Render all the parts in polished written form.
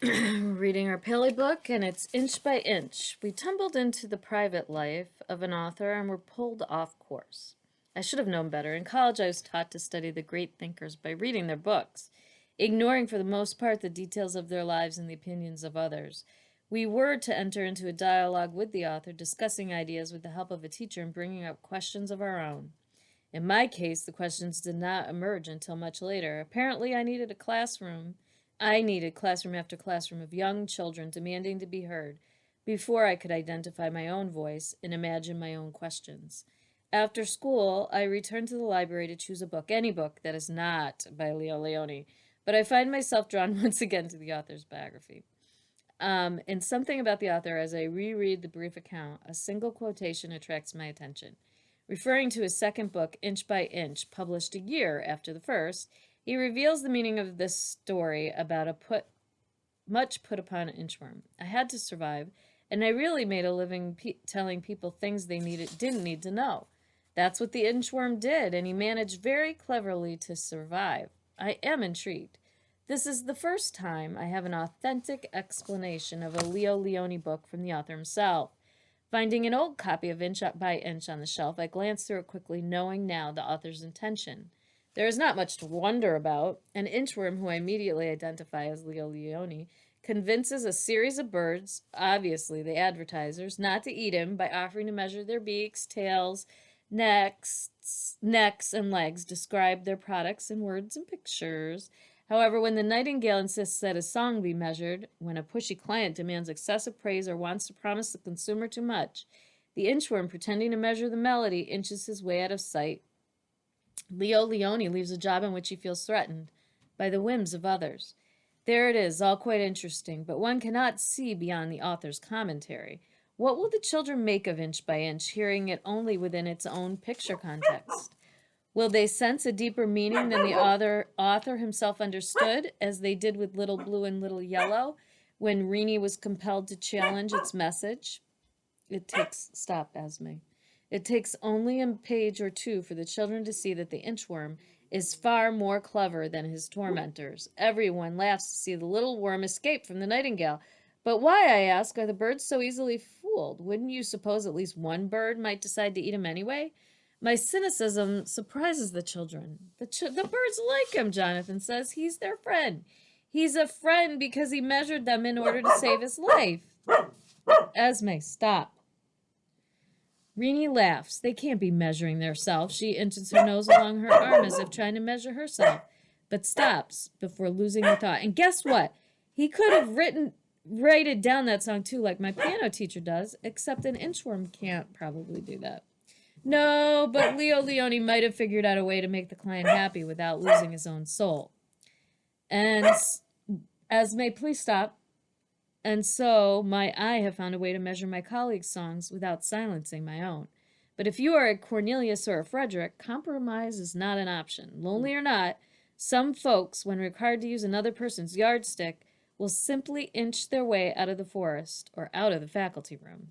Reading our Paley book, and it's Inch by Inch. We tumbled into the private life of an author and were pulled off course. I should have known better. In college, I was taught to study the great thinkers by reading their books, ignoring for the most part the details of their lives and the opinions of others. We were to enter into a dialogue with the author, discussing ideas with the help of a teacher and bringing up questions of our own. In my case, the questions did not emerge until much later. Apparently, I needed classroom after classroom of young children demanding to be heard before I could identify my own voice and imagine my own questions. After school, I returned to the library to choose a book, any book that is not by Leo Leone, but I find myself drawn once again to the author's biography. And something about the author, as I reread the brief account, a single quotation attracts my attention. Referring to his second book, Inch by Inch, published a year after the first, he reveals the meaning of this story about much put upon inchworm. I had to survive, and I really made a living telling people things they didn't need to know. That's what the inchworm did, and he managed very cleverly to survive. I am intrigued. This is the first time I have an authentic explanation of a Leo Leone book from the author himself. Finding an old copy of Inch by Inch on the shelf, I glanced through it quickly, knowing now the author's intention. There is not much to wonder about. An inchworm, who I immediately identify as Leo Leone, convinces a series of birds, obviously the advertisers, not to eat him by offering to measure their beaks, tails, necks, and legs, describe their products in words and pictures. However, when the nightingale insists that a song be measured, when a pushy client demands excessive praise or wants to promise the consumer too much, the inchworm, pretending to measure the melody, inches his way out of sight. Leo Leone leaves a job in which he feels threatened by the whims of others. There it is, all quite interesting, but one cannot see beyond the author's commentary. What will the children make of Inch by Inch, hearing it only within its own picture context? Will they sense a deeper meaning than the author himself understood, as they did with Little Blue and Little Yellow, when Rini was compelled to challenge its message? Stop, Esme. It takes only a page or two for the children to see that the inchworm is far more clever than his tormentors. Everyone laughs to see the little worm escape from the nightingale. But why, I ask, are the birds so easily fooled? Wouldn't you suppose at least one bird might decide to eat him anyway? My cynicism surprises the children. The birds like him, Jonathan says. He's their friend. He's a friend because he measured them in order to save his life. Esme, stop. Rini laughs. They can't be measuring themselves. She inches her nose along her arm as if trying to measure herself, but stops before losing the thought. And guess what? He could have rated down that song too, like my piano teacher does, except an inchworm can't probably do that. No, but Leo Leone might have figured out a way to make the client happy without losing his own soul. And Esme, please stop. And so I have found a way to measure my colleagues' songs without silencing my own. But if you are a Cornelius or a Frederick, compromise is not an option. Lonely or not, some folks, when required to use another person's yardstick, will simply inch their way out of the forest or out of the faculty room.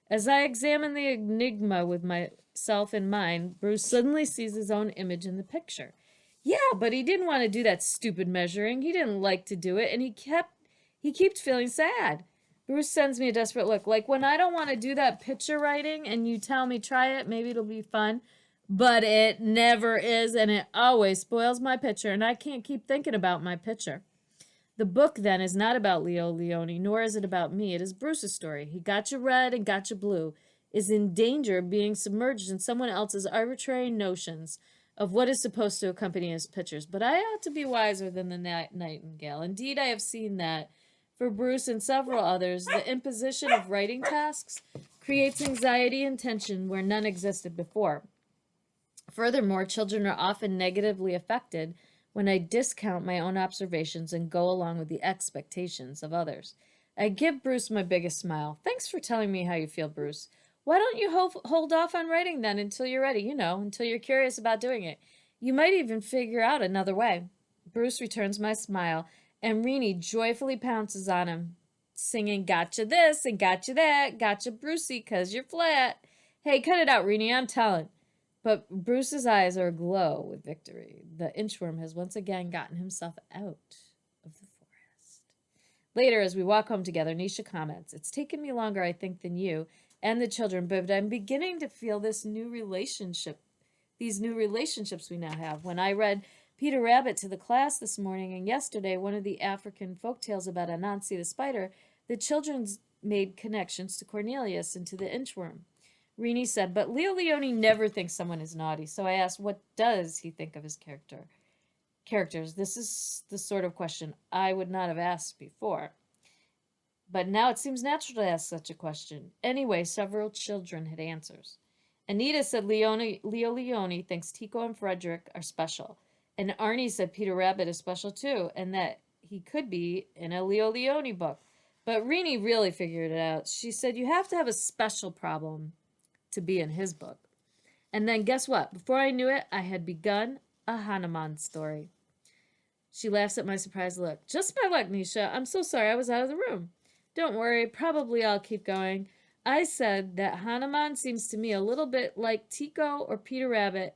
As I examine the enigma with myself in mind, Bruce suddenly sees his own image in the picture. Yeah, but he didn't want to do that stupid measuring. He didn't like to do it, and he keeps feeling sad. Bruce sends me a desperate look, like when I don't want to do that picture writing and you tell me try it, maybe it'll be fun, but it never is, and it always spoils my picture, and I can't keep thinking about my picture. The book, then, is not about Leo Leone, nor is it about me. It is Bruce's story. He got you red and got you blue, is in danger of being submerged in someone else's arbitrary notions of what is supposed to accompany his pictures. But I ought to be wiser than the nightingale. Indeed, I have seen that for Bruce and several others, the imposition of writing tasks creates anxiety and tension where none existed before. Furthermore, children are often negatively affected when I discount my own observations and go along with the expectations of others. I give Bruce my biggest smile. Thanks for telling me how you feel, Bruce. Why don't you hold off on writing then until you're ready, until you're curious about doing it. You might even figure out another way. Bruce returns my smile, and Rini joyfully pounces on him, singing, gotcha this and gotcha that, gotcha Brucey, 'cause you're flat. Hey, cut it out, Rini, I'm telling. But Bruce's eyes are aglow with victory. The inchworm has once again gotten himself out of the forest. Later, as we walk home together, Nisha comments, "It's taken me longer, I think, than you and the children, but I'm beginning to feel these new relationships we now have. When I read Peter Rabbit to the class this morning and yesterday one of the African folk tales about Anansi the spider, the children made connections to Cornelius and to the inchworm." Rini said, "But Leo Leone never thinks someone is naughty, so I asked, what does he think of his characters? This is the sort of question I would not have asked before. But now it seems natural to ask such a question. Anyway, several children had answers. Anita said Leo Leone thinks Tico and Frederick are special. And Arnie said Peter Rabbit is special too, and that he could be in a Leo Leone book. But Rini really figured it out. She said you have to have a special problem to be in his book. And then guess what? Before I knew it, I had begun a Hanuman story. She laughs at my surprised look. "Just my luck, Nisha. I'm so sorry I was out of the room." "Don't worry. Probably I'll keep going. I said that Hanuman seems to me a little bit like Tico or Peter Rabbit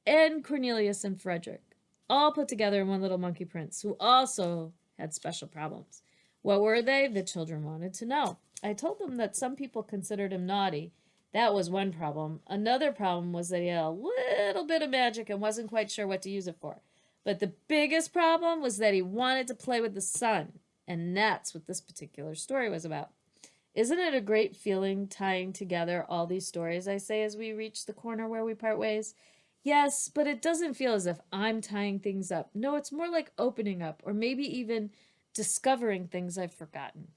and Cornelius and Frederick, all put together in one little monkey prince, who also had special problems." What were they? The children wanted to know. I told them that some people considered him naughty. That was one problem. Another problem was that he had a little bit of magic and wasn't quite sure what to use it for. But the biggest problem was that he wanted to play with the sun. And that's what this particular story was about. Isn't it a great feeling tying together all these stories, I say as we reach the corner where we part ways? Yes, but it doesn't feel as if I'm tying things up. No, it's more like opening up, or maybe even discovering things I've forgotten.